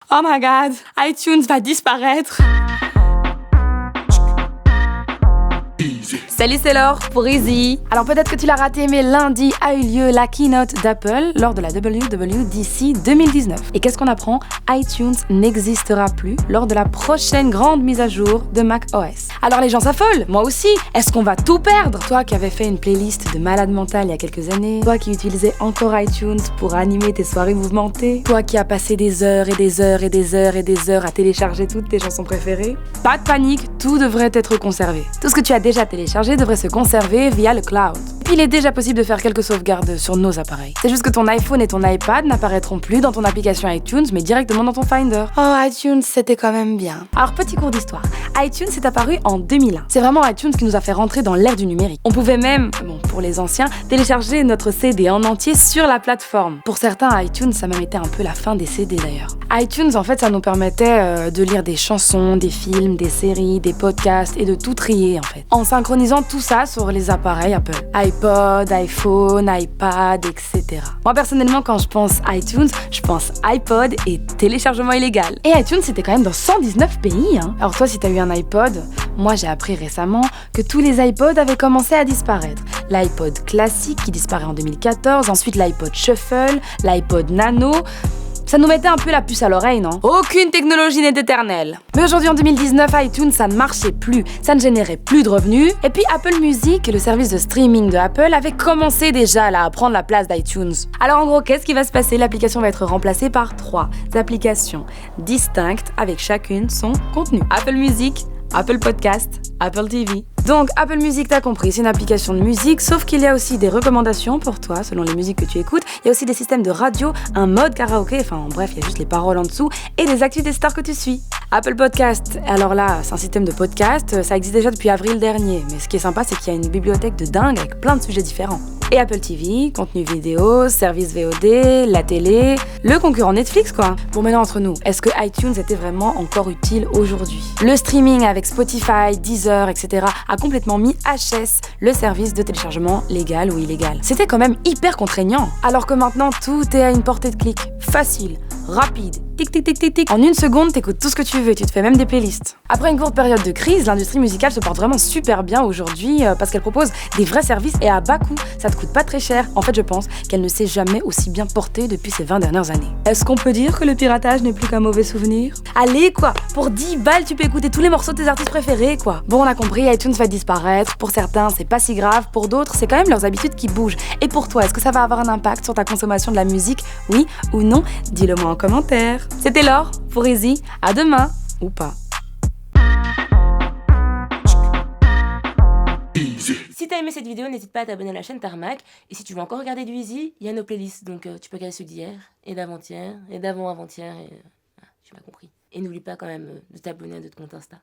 Oh my god, iTunes va disparaître. Salut, c'est Laure pour Easy. Alors peut-être que tu l'as raté, mais lundi a eu lieu la keynote d'Apple lors de la WWDC 2019. Et qu'est-ce qu'on apprend? iTunes n'existera plus lors de la prochaine grande mise à jour de macOS. Alors les gens s'affolent, moi aussi. Est-ce qu'on va tout perdre? Toi qui avais fait une playlist de malade mental il y a quelques années, toi qui utilisais encore iTunes pour animer tes soirées mouvementées, toi qui as passé des heures et des heures et des heures et des heures à télécharger toutes tes chansons préférées, pas de panique, tout devrait être conservé. Tout ce que tu as déjà téléchargé devrait se conserver via le cloud. Et puis il est déjà possible de faire quelques sauvegardes sur nos appareils. C'est juste que ton iPhone et ton iPad n'apparaîtront plus dans ton application iTunes, mais directement dans ton Finder. Oh, iTunes, c'était quand même bien. Alors, petit cours d'histoire. iTunes est apparu en 2001. C'est vraiment iTunes qui nous a fait rentrer dans l'ère du numérique. On pouvait même, pour les anciens, télécharger notre CD en entier sur la plateforme. Pour certains, iTunes, ça même été un peu la fin des CD d'ailleurs. iTunes, en fait, ça nous permettait de lire des chansons, des films, des séries, des podcasts et de tout trier, en fait. En synchronisant tout ça sur les appareils Apple. iPod, iPhone, iPad, etc. Moi, personnellement, quand je pense iTunes, je pense iPod et téléchargement illégal. Et iTunes, c'était quand même dans 119 pays, hein. Alors toi, si t'as eu un iPod, moi, j'ai appris récemment que tous les iPods avaient commencé à disparaître. L'iPod classique qui disparaît en 2014, ensuite l'iPod Shuffle, l'iPod Nano. Ça nous mettait un peu la puce à l'oreille, non? Aucune technologie n'est éternelle. Mais aujourd'hui, en 2019, iTunes, ça ne marchait plus. Ça ne générait plus de revenus. Et puis Apple Music, le service de streaming de Apple, avait commencé déjà là, à prendre la place d'iTunes. Alors en gros, qu'est-ce qui va se passer? L'application va être remplacée par 3 applications distinctes avec chacune son contenu. Apple Music, Apple Podcast, Apple TV. Donc Apple Music, t'as compris, c'est une application de musique, sauf qu'il y a aussi des recommandations pour toi, selon les musiques que tu écoutes. Il y a aussi des systèmes de radio, un mode karaoké, enfin en bref, il y a juste les paroles en dessous, et des actus des stars que tu suis. Apple Podcast, alors là, c'est un système de podcast, ça existe déjà depuis avril dernier, mais ce qui est sympa, c'est qu'il y a une bibliothèque de dingue avec plein de sujets différents. Et Apple TV, contenu vidéo, service VOD, la télé, le concurrent Netflix quoi. Bon, maintenant entre nous, est-ce que iTunes était vraiment encore utile aujourd'hui? Le streaming avec Spotify, Deezer, etc. a complètement mis HS le service de téléchargement légal ou illégal. C'était quand même hyper contraignant. Alors que maintenant, tout est à une portée de clic. Facile, rapide, tic tic tic tic tic. En une seconde, t'écoutes tout ce que tu veux et tu te fais même des playlists. Après une courte période de crise, l'industrie musicale se porte vraiment super bien aujourd'hui parce qu'elle propose des vrais services et à bas coût. Ça te coûte pas très cher. En fait, je pense qu'elle ne s'est jamais aussi bien portée depuis ces 20 dernières années. Est-ce qu'on peut dire que le piratage n'est plus qu'un mauvais souvenir? Allez quoi, pour 10 balles, tu peux écouter tous les morceaux de tes artistes préférés quoi. Bon, on a compris, iTunes va disparaître. Pour certains, c'est pas si grave. Pour d'autres, c'est quand même leurs habitudes qui bougent. Et pour toi, est-ce que ça va avoir un impact sur ta consommation de la musique? Oui ou non? Dis-le moi en commentaire. C'était Laure pour Easy. À demain ou pas. Si t'as aimé cette vidéo, n'hésite pas à t'abonner à la chaîne Tarmac. Et si tu veux encore regarder du Easy, il y a nos playlists. Donc tu peux regarder ceux d'hier, et d'avant-hier, et d'avant-avant-hier, et... tu m'as compris. Et n'oublie pas quand même de t'abonner à notre compte Insta.